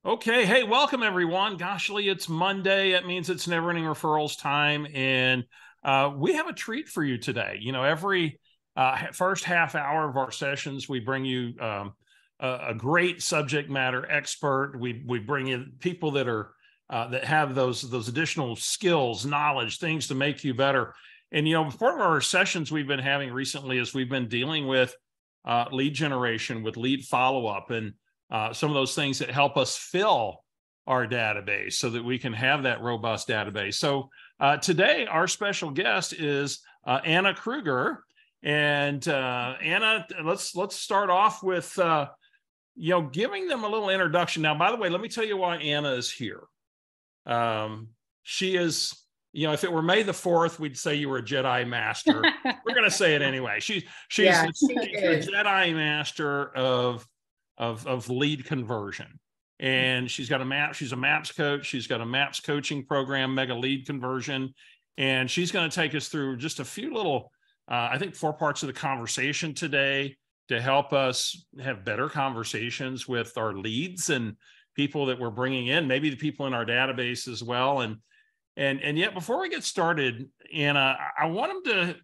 Okay. Hey, welcome everyone. Goshly, it's Monday. It means it's never ending referrals time. And we have a treat for you today. Every first half hour of our sessions, we bring you a great subject matter expert. We bring in people that are that have those additional skills, knowledge, things to make you better. And, part of our sessions we've been having recently is we've been dealing with lead generation, with lead follow-up, and some of those things that help us fill our database so that we can have that robust database. So today, our special guest is Anna Kruger. And Anna, let's start off with giving them a little introduction. Now, by the way, let me tell you why Anna is here. She is, if it were May the 4th, we'd say you were a Jedi Master. We're going to say it anyway. She's a Jedi Master of lead conversion. And she's got she's a MAPS coach. She's got a MAPS coaching program, Mega Lead Conversion. And she's going to take us through just a few little, I think 4 parts of the conversation today to help us have better conversations with our leads and people that we're bringing in, maybe the people in our database as well. And yet, before we get started, Anna, I want them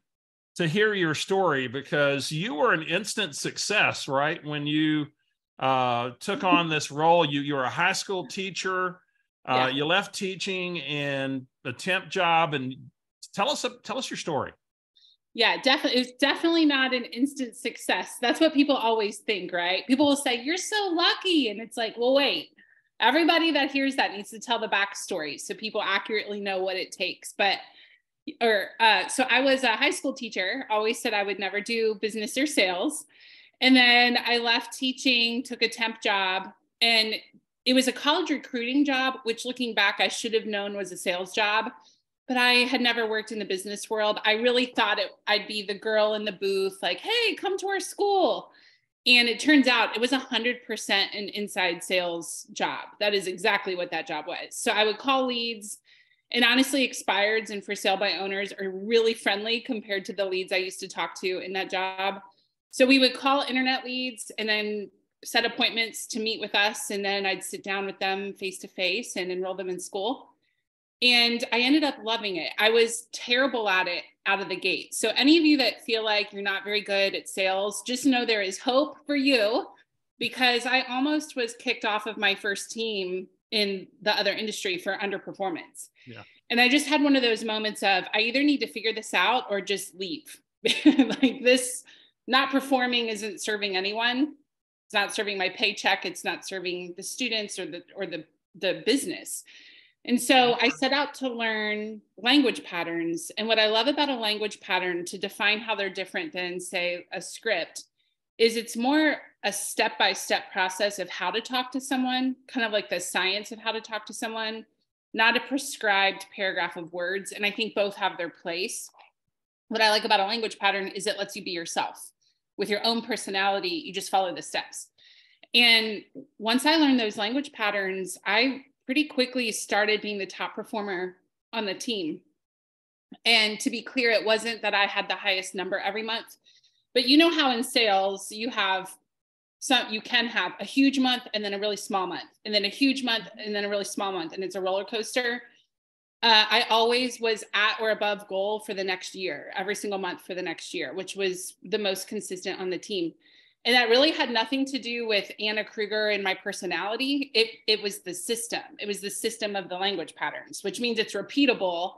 to hear your story, because you were an instant success, right? When you took on this role, you were a high school teacher. You left teaching and a temp job, and tell us your story. Yeah, definitely. It's definitely not an instant success. That's what people always think, right? People will say, "You're so lucky." And it's like, well, wait, everybody that hears that needs to tell the backstory so people accurately know what it takes. So I was a high school teacher, always said I would never do business or sales. And then I left teaching, took a temp job, and it was a college recruiting job, which looking back, I should have known was a sales job, but I had never worked in the business world. I really thought I'd be the girl in the booth, like, hey, come to our school. And it turns out it was 100% an inside sales job. That is exactly what that job was. So I would call leads, and honestly, expireds and for sale by owners are really friendly compared to the leads I used to talk to in that job. So we would call internet leads and then set appointments to meet with us. And then I'd sit down with them face to face and enroll them in school. And I ended up loving it. I was terrible at it out of the gate. So any of you that feel like you're not very good at sales, just know there is hope for you, because I almost was kicked off of my first team in the other industry for underperformance. Yeah. And I just had one of those moments of, I either need to figure this out or just leave. Like, this not performing isn't serving anyone. It's not serving my paycheck. It's not serving the students or the business. And so I set out to learn language patterns. And what I love about a language pattern, to define how they're different than, say, a script, is it's more a step-by-step process of how to talk to someone, kind of like the science of how to talk to someone, not a prescribed paragraph of words. And I think both have their place. What I like about a language pattern is it lets you be yourself. With your own personality, you just follow the steps. And once I learned those language patterns, I pretty quickly started being the top performer on the team. And to be clear, it wasn't that I had the highest number every month, but you know how in sales you can have a huge month and then a really small month, and then a huge month and then a really small month, and it's a roller coaster. I always was at or above goal for the next year, every single month for the next year, which was the most consistent on the team. And that really had nothing to do with Anna Kruger and my personality. It was the system. It was the system of the language patterns, which means it's repeatable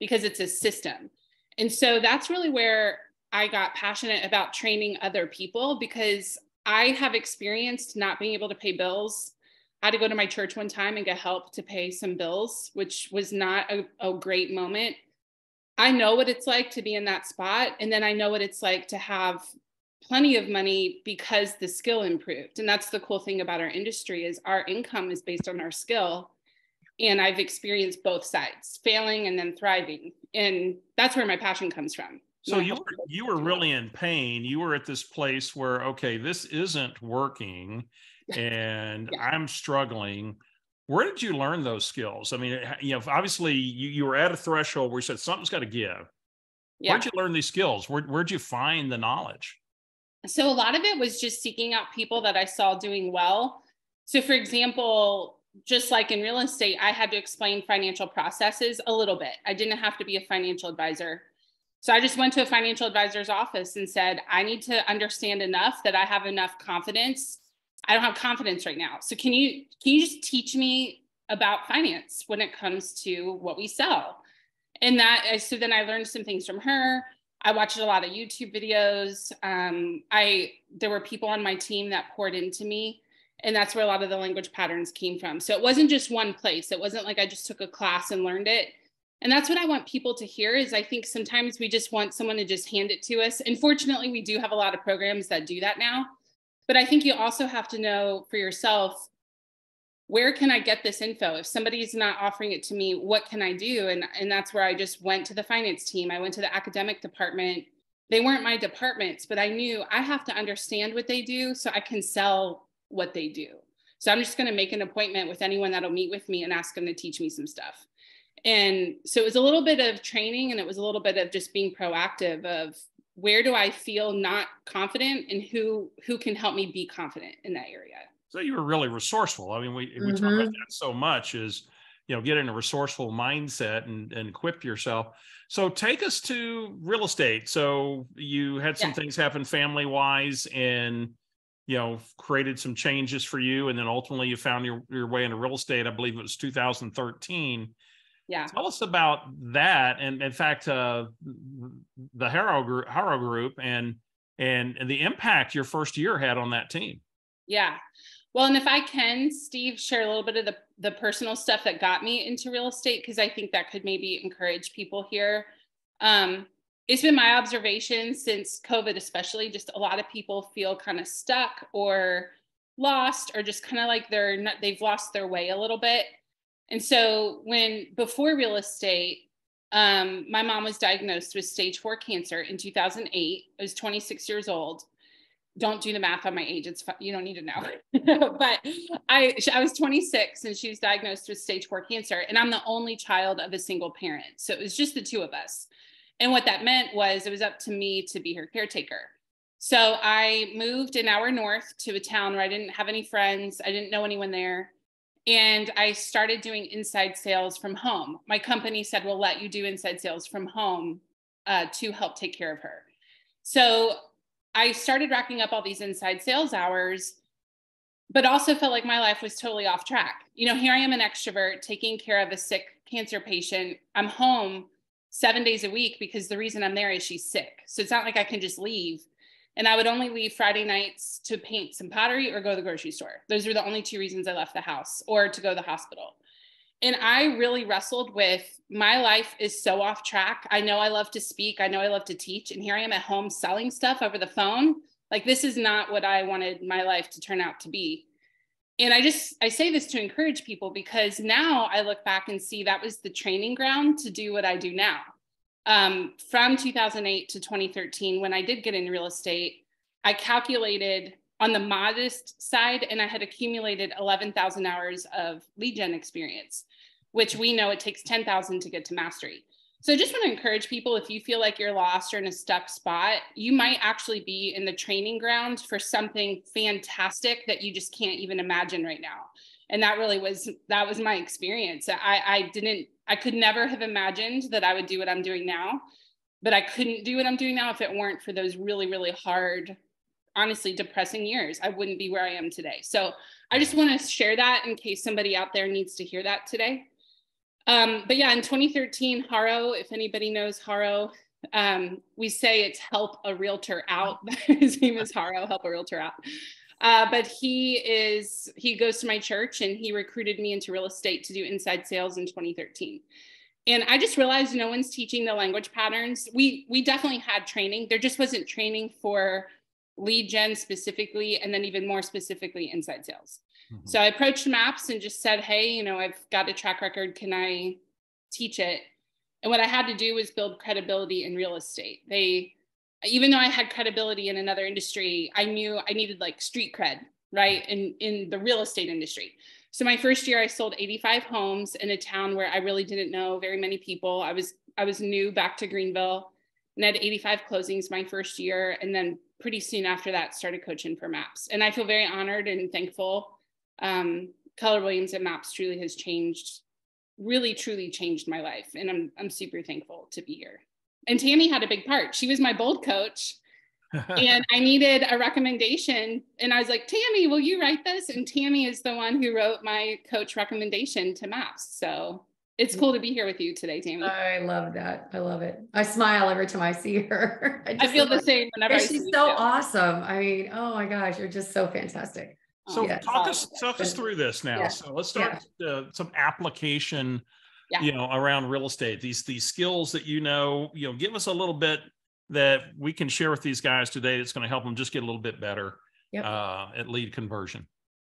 because it's a system. And so that's really where I got passionate about training other people, because I have experienced not being able to pay bills. I had to go to my church one time and get help to pay some bills, which was not a great moment. I know what it's like to be in that spot. And then I know what it's like to have plenty of money because the skill improved. And that's the cool thing about our industry, is our income is based on our skill. And I've experienced both sides, failing and then thriving. And that's where my passion comes from. So you were really in pain. You were at this place where, okay, this isn't working and I'm struggling. Where did you learn those skills? I mean, obviously you were at a threshold where you said something's got to give. Yeah. Where'd you learn these skills? Where'd you find the knowledge? So a lot of it was just seeking out people that I saw doing well. So for example, just like in real estate, I had to explain financial processes a little bit. I didn't have to be a financial advisor. So I just went to a financial advisor's office and said, I need to understand enough that I have enough confidence. I don't have confidence right now. So can you just teach me about finance when it comes to what we sell? And so then I learned some things from her. I watched a lot of YouTube videos. There were people on my team that poured into me, and that's where a lot of the language patterns came from. So it wasn't just one place. It wasn't like I just took a class and learned it. And that's what I want people to hear is I think sometimes we just want someone to just hand it to us. And fortunately, we do have a lot of programs that do that now. But I think you also have to know for yourself, where can I get this info? If somebody's not offering it to me, what can I do? And that's where I just went to the finance team. I went to the academic department. They weren't my departments, but I knew I have to understand what they do so I can sell what they do. So I'm just going to make an appointment with anyone that'll meet with me and ask them to teach me some stuff. And so it was a little bit of training, and it was a little bit of just being proactive of where do I feel not confident and who can help me be confident in that area. So you were really resourceful. I mean, we talk about that so much is, get in a resourceful mindset and equip yourself. So take us to real estate. So you had some things happen family wise and, created some changes for you. And then ultimately you found your way into real estate. I believe it was 2013. Yeah. Tell us about that. And in fact, the Harrow Group and the impact your first year had on that team. Yeah. Well, and if I can, Steve, share a little bit of the personal stuff that got me into real estate, because I think that could maybe encourage people here. It's been my observation since COVID, especially, just a lot of people feel kind of stuck or lost, or just kind of like they've lost their way a little bit. And so before real estate, my mom was diagnosed with stage 4 cancer in 2008. I was 26 years old. Don't do the math on my age. You don't need to know. But I was 26 and she was diagnosed with stage 4 cancer. And I'm the only child of a single parent. So it was just the two of us. And what that meant was it was up to me to be her caretaker. So I moved an hour north to a town where I didn't have any friends. I didn't know anyone there. And I started doing inside sales from home. My company said, we'll let you do inside sales from home to help take care of her. So I started racking up all these inside sales hours, but also felt like my life was totally off track. Here I am, an extrovert taking care of a sick cancer patient. I'm home 7 days a week because the reason I'm there is she's sick. So it's not like I can just leave. And I would only leave Friday nights to paint some pottery or go to the grocery store. Those were the only two reasons I left the house, or to go to the hospital. And I really wrestled with, my life is so off track. I know I love to speak. I know I love to teach. And here I am at home selling stuff over the phone. Like, this is not what I wanted my life to turn out to be. And I say this to encourage people, because now I look back and see that was the training ground to do what I do now. From 2008 to 2013, when I did get into real estate, I calculated on the modest side, and I had accumulated 11,000 hours of lead gen experience, which we know it takes 10,000 to get to mastery. So I just want to encourage people, if you feel like you're lost or in a stuck spot, you might actually be in the training ground for something fantastic that you just can't even imagine right now. And that was my experience. I could never have imagined that I would do what I'm doing now, but I couldn't do what I'm doing now if it weren't for those really, really hard, honestly, depressing years. I wouldn't be where I am today. So I just want to share that in case somebody out there needs to hear that today. But yeah, in 2013, Harrow, if anybody knows Harrow, we say it's help a realtor out. His name is Harrow, help a realtor out. But he goes to my church, and he recruited me into real estate to do inside sales in 2013. And I just realized no one's teaching the language patterns. We definitely had training. There just wasn't training for lead gen specifically, and then even more specifically inside sales. Mm-hmm. So I approached MAPS and just said, hey, I've got a track record. Can I teach it? And what I had to do was build credibility in real estate. Even though I had credibility in another industry, I knew I needed like street cred, right? In the real estate industry. So my first year, I sold 85 homes in a town where I really didn't know very many people. I was new back to Greenville, and had 85 closings my first year. And then pretty soon after that, started coaching for MAPS. And I feel very honored and thankful Keller Williams and MAPS truly has changed, really, truly changed my life. And I'm super thankful to be here. And Tammy had a big part. She was my bold coach. And I needed a recommendation. And I was like, Tammy, will you write this? And Tammy is the one who wrote my coach recommendation to MAPS. So it's cool to be here with you today, Tammy. I love that. I love it. I smile every time I see her. I feel the same whenever I see you. She's so awesome. I mean, oh my gosh, you're just so fantastic. So talk us through this now. Yeah. So let's start some application, Yeah. around real estate. These skills that give us a little bit that we can share with these guys today that's going to help them just get a little bit better at lead conversion.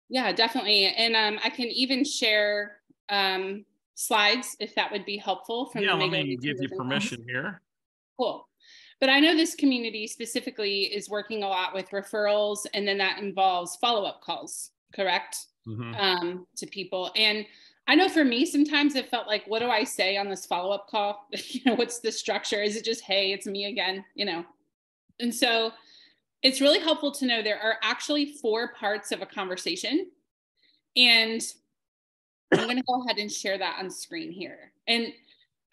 Yeah, definitely. And I can even share slides if that would be helpful. Let me give you permission here. Cool. But I know this community specifically is working a lot with referrals, and then that involves follow-up calls, correct? Mm-hmm. To people. And I know for me, sometimes it felt like, what do I say on this follow-up call? What's the structure? Is it just, hey, it's me again, And so it's really helpful to know there are actually 4 parts of a conversation. And I'm going to go ahead and share that on screen here. And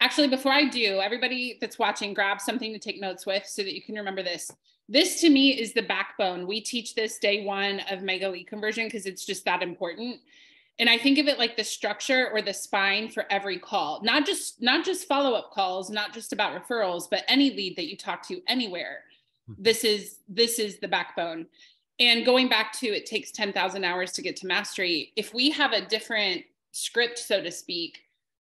actually, before I do, everybody that's watching, grab something to take notes with so that you can remember this. This to me is the backbone. We teach this day 1 of mega lead conversion because it's just that important. And I think of it like the structure or the spine for every call, not just follow-up calls, not just about referrals, but any lead that you talk to anywhere. This is the backbone. And going back to, it takes 10,000 hours to get to mastery. If we have a different script, so to speak,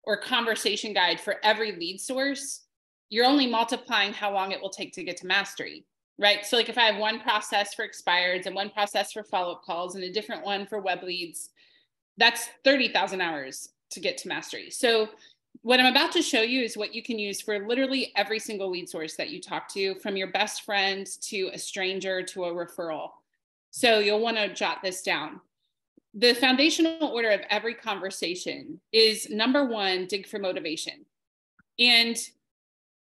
or conversation guide for every lead source, you're only multiplying how long it will take to get to mastery, right? So like if I have one process for expireds and one process for follow-up calls and a different one for web leads, that's 30,000 hours to get to mastery. So what I'm about to show you is what you can use for literally every single lead source that you talk to, from your best friend to a stranger to a referral. So you'll want to jot this down. The foundational order of every conversation is, number 1, dig for motivation. And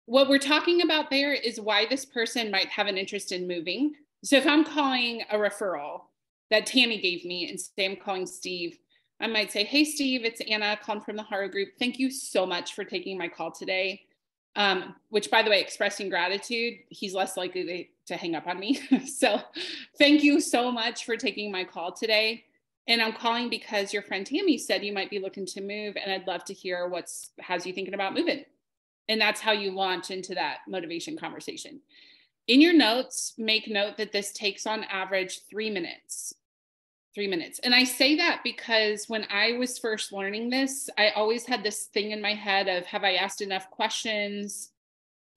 what we're talking about there is why this person might have an interest in moving. So if I'm calling a referral that Tammy gave me and say I'm calling Steve, I might say, hey, Steve, it's Anna calling from the Horror Group. Thank you so much for taking my call today. Which, by the way, expressing gratitude, he's less likely to hang up on me. So thank you so much for taking my call today. And I'm calling because your friend Tammy said you might be looking to move, and I'd love to hear what has you thinking about moving. And that's how you launch into that motivation conversation. In your notes, make note that this takes on average 3 minutes. 3 minutes. And I say that because when I was first learning this, I always had this thing in my head of, have I asked enough questions?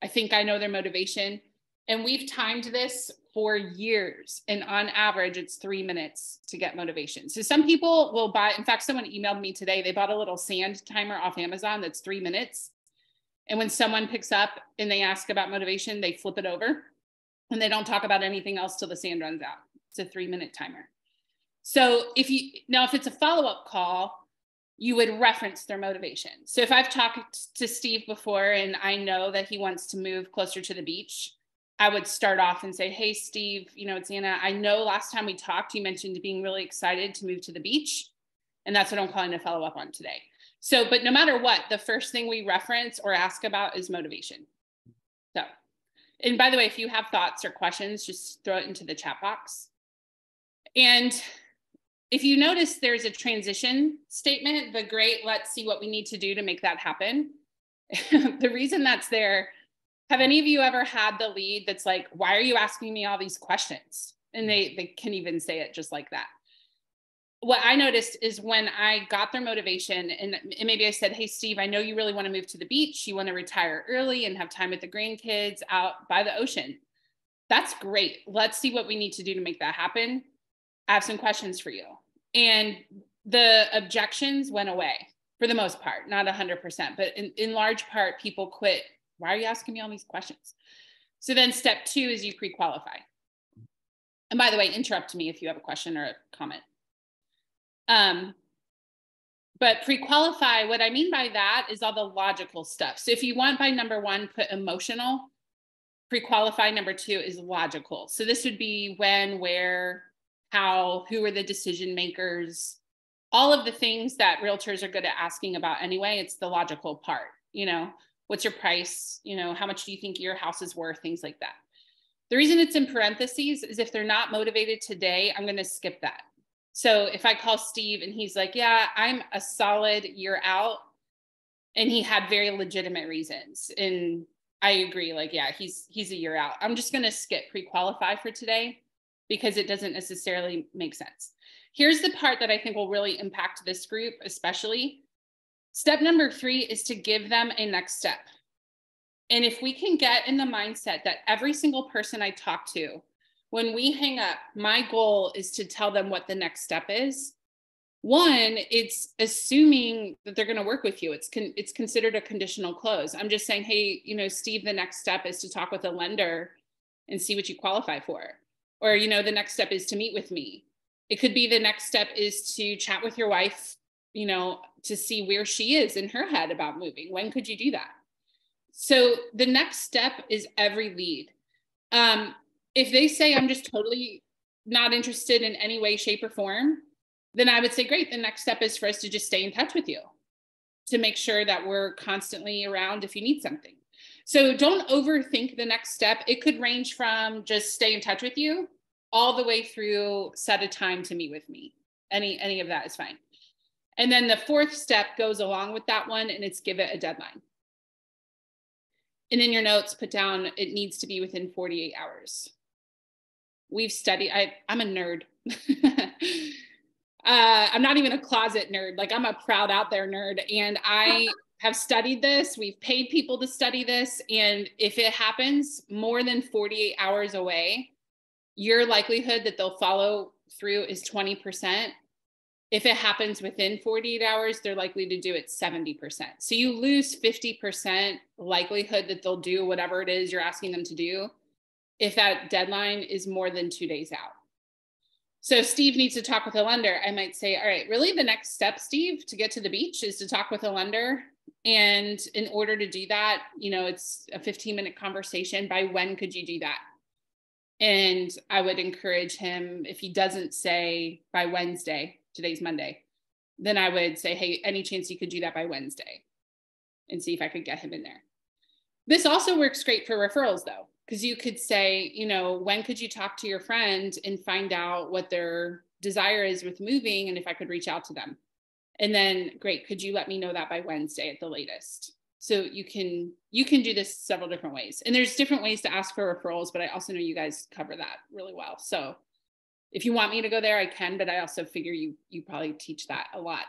I think I know their motivation. And we've timed this for years. And on average, it's 3 minutes to get motivation. So some people will buy, in fact, someone emailed me today, they bought a little sand timer off Amazon that's 3 minutes. And when someone picks up and they ask about motivation, they flip it over and they don't talk about anything else till the sand runs out. It's a 3-minute timer. So if it's a follow-up call, you would reference their motivation. So if I've talked to Steve before and I know that he wants to move closer to the beach, I would start off and say, hey, Steve, it's Anna. I know last time we talked, you mentioned being really excited to move to the beach. And that's what I'm calling to follow up on today. So, but no matter what, the first thing we reference or ask about is motivation. So, and by the way, if you have thoughts or questions, just throw it into the chat box. And if you notice, there's a transition statement, the great, let's see what we need to do to make that happen. The reason that's there, have any of you ever had the lead that's like, why are you asking me all these questions? And they can even say it just like that. What I noticed is when I got their motivation and maybe I said, hey, Steve, I know you really want to move to the beach. You want to retire early and have time with the grandkids out by the ocean. That's great. Let's see what we need to do to make that happen. I have some questions for you. And the objections went away for the most part, not 100%, but in large part, people quit. Why are you asking me all these questions? So then step 2 is you pre-qualify. And by the way, interrupt me if you have a question or a comment. But pre-qualify, what I mean by that is all the logical stuff. So if you want by number 1, put emotional, pre-qualify number 2 is logical. So this would be when, where, how, who are the decision makers, all of the things that realtors are good at asking about anyway. It's the logical part, you know, what's your price? You know, how much do you think your house is worth? Things like that. The reason it's in parentheses is if they're not motivated today, I'm going to skip that. So if I call Steve and he's like, yeah, I'm a solid year out, and he had very legitimate reasons, and I agree, like, yeah, he's a year out, I'm just going to skip pre-qualify for today because it doesn't necessarily make sense. Here's the part that I think will really impact this group, especially. Step number 3 is to give them a next step. And if we can get in the mindset that every single person I talk to, when we hang up, my goal is to tell them what the next step is. One, it's assuming that they're going to work with you. It's considered a conditional close. I'm just saying, hey, you know, Steve, the next step is to talk with a lender and see what you qualify for. Or, you know, the next step is to meet with me. It could be the next step is to chat with your wife, you know, to see where she is in her head about moving. When could you do that? So the next step is every lead. If they say, I'm just totally not interested in any way, shape, or form, then I would say, great, the next step is for us to just stay in touch with you to make sure that we're constantly around if you need something. So don't overthink the next step. It could range from just stay in touch with you all the way through set a time to meet with me. Any of that is fine. And then the 4th step goes along with that one, and it's give it a deadline. And in your notes, put down, it needs to be within 48 hours. We've studied, I'm a nerd. I'm not even a closet nerd. Like, I'm a proud out there nerd. And I have studied this. We've paid people to study this. And if it happens more than 48 hours away, your likelihood that they'll follow through is 20%. If it happens within 48 hours, they're likely to do it 70%. So you lose 50% likelihood that they'll do whatever it is you're asking them to do if that deadline is more than 2 days out. So Steve needs to talk with a lender. I might say, all right, really the next step, Steve, to get to the beach is to talk with a lender. And in order to do that, you know, it's a 15-minute conversation. By when could you do that? And I would encourage him, if he doesn't say by Wednesday, today's Monday, then I would say, hey, any chance you could do that by Wednesday, and see if I could get him in there. This also works great for referrals though, because you could say, you know, when could you talk to your friend and find out what their desire is with moving, and if I could reach out to them. And then, great, could you let me know that by Wednesday at the latest? So you can do this several different ways. And there's different ways to ask for referrals, but I also know you guys cover that really well. So if you want me to go there, I can, but I also figure you probably teach that a lot.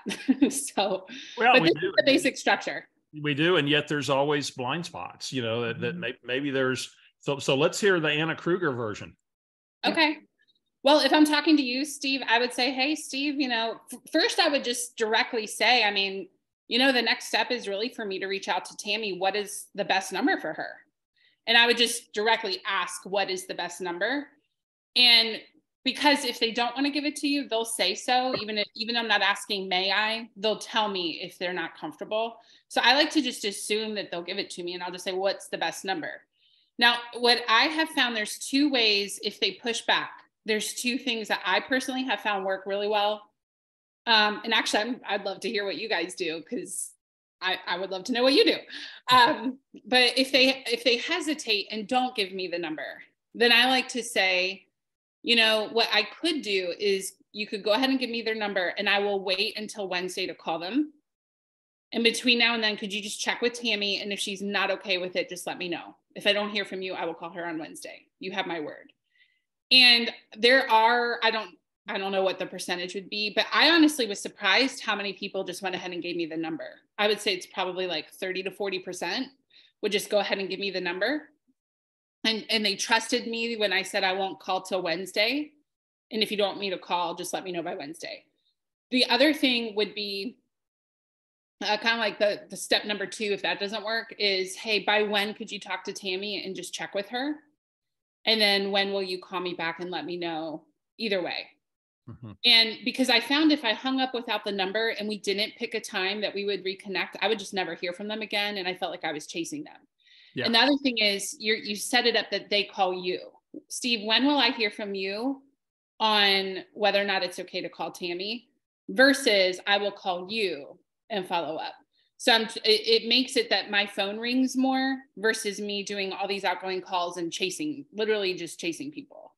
So, well, but this is the basic structure. We do, and yet there's always blind spots, you know, that maybe there's, so let's hear the Anna Kruger version. Okay. Well, if I'm talking to you, Steve, I would say, hey, Steve, you know, first I would just directly say, I mean, you know, the next step is really for me to reach out to Tammy. What is the best number for her? And I would just directly ask, what is the best number? And because if they don't want to give it to you, they'll say so. Even though I'm not asking, may I? They'll tell me if they're not comfortable. So I like to just assume that they'll give it to me, and I'll just say, what's the best number? Now, what I have found, there's 2 ways if they push back. There's 2 things that I personally have found work really well. And actually, I'd love to hear what you guys do, because I would love to know what you do. But if they hesitate and don't give me the number, then I like to say, you know, what I could do is you could go ahead and give me their number, and I will wait until Wednesday to call them. And between now and then, could you just check with Tammy? And if she's not okay with it, just let me know. If I don't hear from you, I will call her on Wednesday. You have my word. And there are, I don't know what the percentage would be, but I honestly was surprised how many people just went ahead and gave me the number. I would say it's probably like 30 to 40% would just go ahead and give me the number. And they trusted me when I said I won't call till Wednesday. And if you don't want me to call, just let me know by Wednesday. The other thing would be kind of like the step number 2, if that doesn't work, is, hey, by when could you talk to Tammy and just check with her? And then when will you call me back and let me know? Either way. Mm-hmm. And because I found if I hung up without the number and we didn't pick a time that we would reconnect, I would just never hear from them again. And I felt like I was chasing them. Yeah. And the other thing is you set it up that they call you. Steve, when will I hear from you on whether or not it's okay to call Tammy? versus I will call you and follow up. So it makes it that my phone rings more versus me doing all these outgoing calls and literally just chasing people.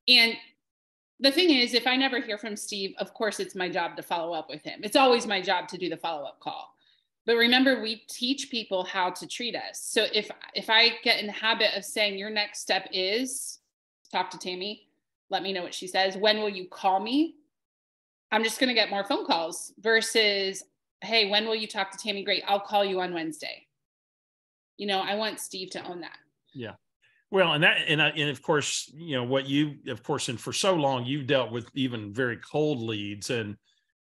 And the thing is, if I never hear from Steve, of course, it's my job to follow up with him. It's always my job to do the follow-up call. But remember, we teach people how to treat us. So if I get in the habit of saying your next step is talk to Tammy, let me know what she says. When will you call me? I'm just going to get more phone calls versus, hey, when will you talk to Tammy? Great. I'll call you on Wednesday. I want Steve to own that. Yeah. Well, and of course, what you, of course, and for so long, you've dealt with even very cold leads and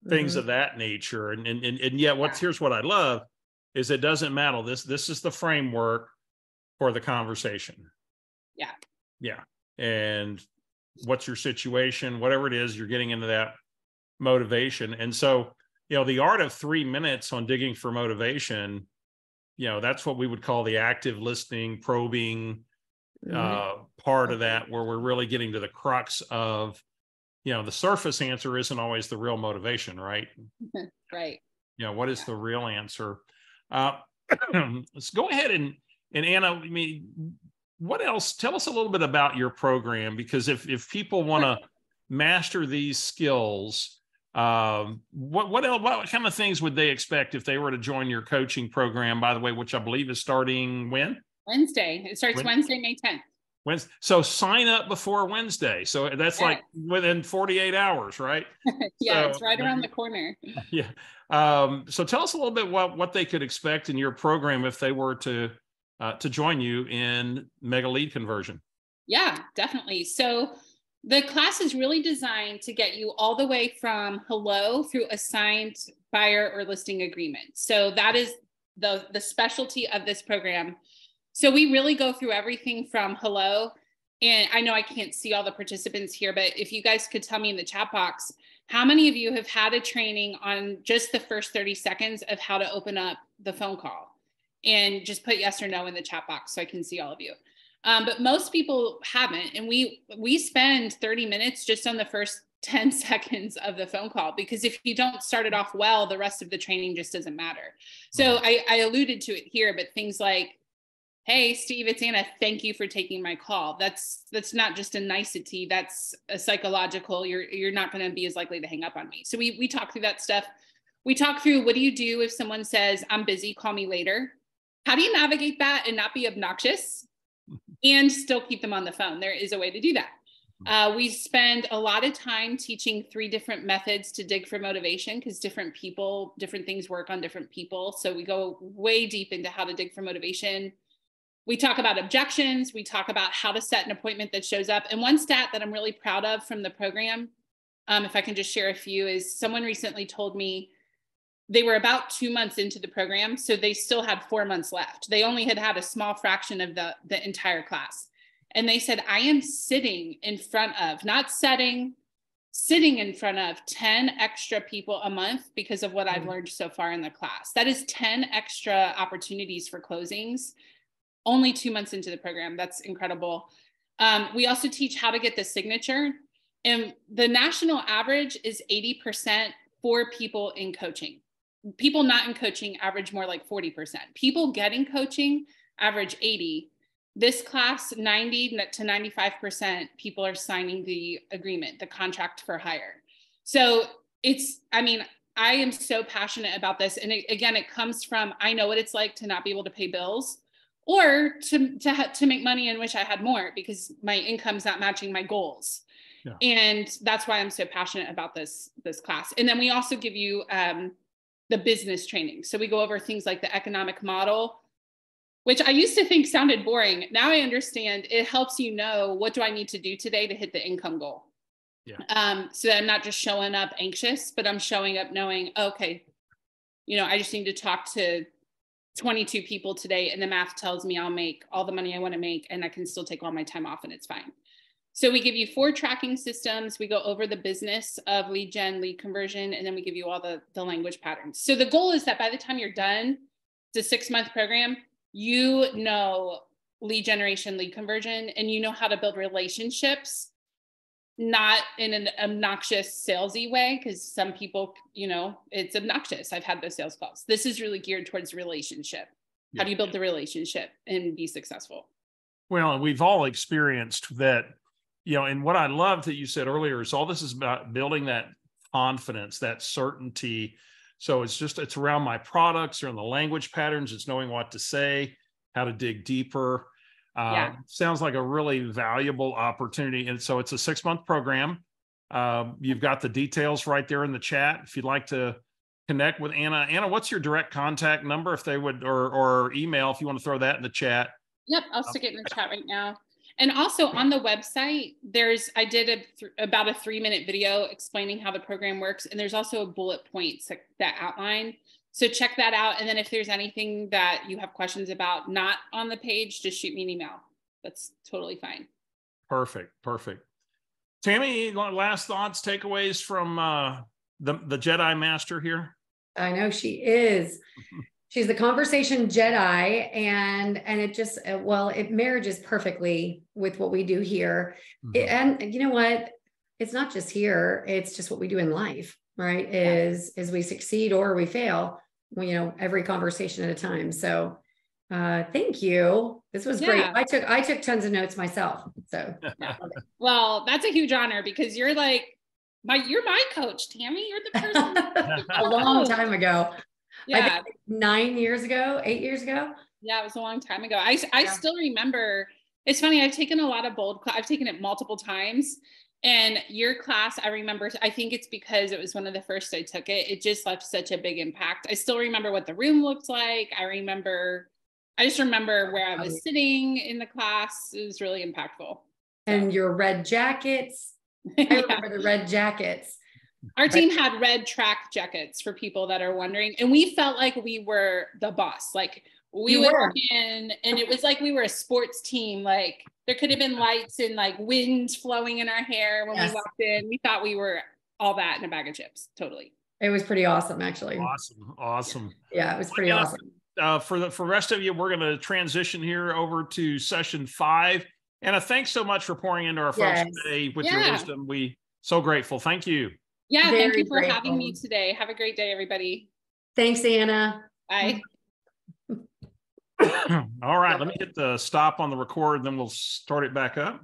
things of that nature. And yet here's what I love is it doesn't matter. This is the framework for the conversation. Yeah. Yeah. And what's your situation, whatever it is, you're getting into that motivation. And so, the art of 3 minutes on digging for motivation, that's what we would call the active listening, probing, part of that, where we're really getting to the crux of, the surface answer isn't always the real motivation, right? Right. What is the real answer? Let's go ahead and Anna, what else? Tell us a little bit about your program, because if people want to master these skills, what else, what kind of things would they expect if they were to join your coaching program, by the way, which I believe is starting when? Wednesday. It starts Wednesday, May 10th. Wednesday. So sign up before Wednesday. So that's like within 48 hours, right? Yeah, so, it's right around the corner. Yeah. So tell us a little bit what they could expect in your program if they were to join you in Mega Lead Conversion. Yeah, definitely. So the class is really designed to get you all the way from hello through a signed buyer or listing agreement. So that is the specialty of this program. So we really go through everything from hello. And I know I can't see all the participants here, but if you guys could tell me in the chat box, how many of you have had a training on just the first 30 seconds of how to open up the phone call? And just put yes or no in the chat box so I can see all of you. But most people haven't. And we spend 30 minutes just on the first 10 seconds of the phone call, because if you don't start it off well, the rest of the training just doesn't matter. So I alluded to it here, but things like, hey, Steve, it's Anna. Thank you for taking my call. That's not just a nicety. That's a psychological, you're not going to be as likely to hang up on me. So we talk through that stuff. We talk through, what do you do if someone says, I'm busy, call me later? How do you navigate that and not be obnoxious and still keep them on the phone? There is a way to do that. We spend a lot of time teaching 3 different methods to dig for motivation, because different things work on different people. So we go way deep into how to dig for motivation. We talk about objections. We talk about how to set an appointment that shows up. And one stat that I'm really proud of from the program, if I can just share a few, is someone recently told me they were about 2 months into the program, so they still had 4 months left. They only had a small fraction of the entire class. And they said, I am sitting in front of, not setting, sitting in front of 10 extra people a month because of what I've learned so far in the class. That is 10 extra opportunities for closings. Only 2 months into the program. That's incredible. We also teach how to get the signature. And the national average is 80% for people in coaching. People not in coaching average more like 40%. People getting coaching average 80%. This class, 90 to 95% people are signing the agreement, the contract for hire. So I am so passionate about this. And it comes from, I know what it's like to not be able to pay bills, or to make money and wish I had more because my income's not matching my goals. Yeah. And that's why I'm so passionate about this class. And then we also give you the business training. So we go over things like the economic model, which I used to think sounded boring. Now I understand it helps you know, what do I need to do today to hit the income goal? Yeah. So that I'm not just showing up anxious, but I'm showing up knowing, okay, I just need to talk to 22 people today, and the math tells me I'll make all the money I want to make, and I can still take all my time off and it's fine. So we give you 4 tracking systems. We go over the business of lead gen, lead conversion, and then we give you all the language patterns. So the goal is that by the time you're done, it's a 6-month program, you know lead generation, lead conversion, and you know how to build relationships not in an obnoxious salesy way, because some people, it's obnoxious. I've had those sales calls. This is really geared towards relationship. How do you build the relationship and be successful? Well, and we've all experienced that, and what I loved that you said earlier is all this is about building that confidence, that certainty. So it's around my products, around the language patterns, it's knowing what to say, how to dig deeper. Sounds like a really valuable opportunity. And so it's a 6-month program. You've got the details right there in the chat. If you'd like to connect with Anna. Anna, what's your direct contact number if they would, or email, if you want to throw that in the chat? Yep, I'll stick it in the chat right now. And also on the website, I did about a 3-minute video explaining how the program works. And there's also a bullet points that outline. So check that out. And then if there's anything that you have questions about not on the page, just shoot me an email. That's totally fine. Perfect. Tammy, last thoughts, takeaways from the Jedi Master here? I know she is. She's the conversation Jedi, and it just, it marriages perfectly with what we do here. And you know what? It's not just here. It's just what we do in life, right? Is we succeed or we fail, every conversation at a time. So thank you. This was great. I took tons of notes myself. So well, that's a huge honor, because you're like, you're my coach, Tammy. You're the person. A long time ago. Yeah. I think 8 years ago. Yeah, it was a long time ago. I still remember. It's funny. I've taken a lot of I've taken it multiple times. And your class, I remember, I think it's because it was one of the first I took it. It just left such a big impact. I still remember what the room looked like. I just remember where I was sitting in the class. It was really impactful. And your red jackets. I remember the red jackets. Our team had red track jackets, for people that are wondering. And we felt like we were the boss. Like we would walk in and it was like we were a sports team. Like there could have been lights and like wind flowing in our hair when we walked in. We thought we were all that in a bag of chips. Totally. It was pretty awesome, actually. Awesome. Yeah, it was pretty awesome. For the rest of you, we're going to transition here over to session 5. Anna, thanks so much for pouring into our folks today with your wisdom. We so grateful. Thank you. Yeah, thank you for having me today. Have a great day, everybody. Thanks, Anna. Bye. All right, let me hit the stop on the record, then we'll start it back up.